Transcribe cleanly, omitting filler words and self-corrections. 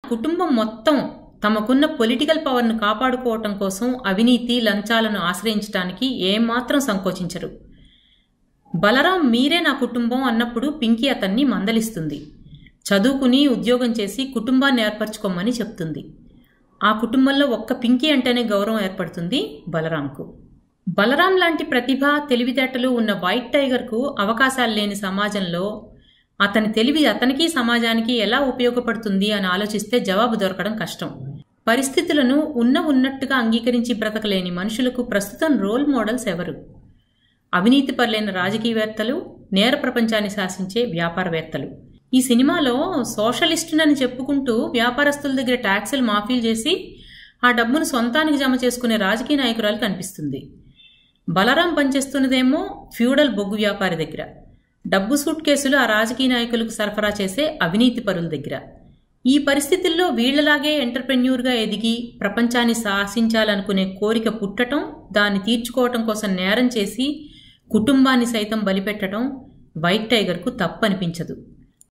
కుటుంబం మొత్తం తమకున్న పొలిటికల్ పవర్ను కాపాడుకోవటం కోసం అవినీతి లంచాలను ఆశ్రయించడానికి ఏమాత్రం సంకోచించరు. బలరాం మీరే నా కుటుంబం అన్నప్పుడు పింకీ అతన్ని మందలిస్తుంది. చదువుకుని ఉద్యోగం చేసి కుటుంబాన్ని ఏర్పరచుకోమని చెప్తుంది. ఆ కుటుంబంలో ఒక్క పింకీ అంటేనే గౌరవం ఏర్పడుతుంది బలరాంకు. బలరాం లాంటి ప్రతిభ తెలివితేటలు ఉన్న వైట్ టైగర్కు అవకాశాలు లేని సమాజంలో అతని తెలివి అతనికి సమాజానికి ఎలా ఉపయోగపడుతుంది అని ఆలోచిస్తే జవాబు దొరకడం కష్టం. పరిస్థితులను ఉన్నట్టుగా అంగీకరించి బ్రతకలేని మనుషులకు ప్రస్తుతం రోల్ మోడల్స్ ఎవరు? అవినీతి పరులైన రాజకీయవేత్తలు, నేర ప్రపంచాన్ని శాసించే వ్యాపారవేత్తలు. ఈ సినిమాలో సోషలిస్టునని చెప్పుకుంటూ వ్యాపారస్తుల దగ్గర ట్యాక్సులు మాఫీలు చేసి ఆ డబ్బును సొంతానికి జమ చేసుకునే రాజకీయ నాయకురాలు కనిపిస్తుంది. బలరాం పనిచేస్తున్నదేమో ఫ్యూడల్ బొగ్గు వ్యాపారి దగ్గర, డబ్బు సూట్ కేసులు ఆ రాజకీయ నాయకులకు సరఫరా చేసే అవినీతి పరుల దగ్గర. ఈ పరిస్థితుల్లో వీళ్లలాగే ఎంటర్ప్రెన్యూర్గా ఎదిగి ప్రపంచాన్ని శాసించాలనుకునే కోరిక పుట్టడం, దాన్ని తీర్చుకోవటం కోసం నేరం చేసి కుటుంబాన్ని సైతం బలిపెట్టడం వైట్ టైగర్కు తప్పనిపించదు.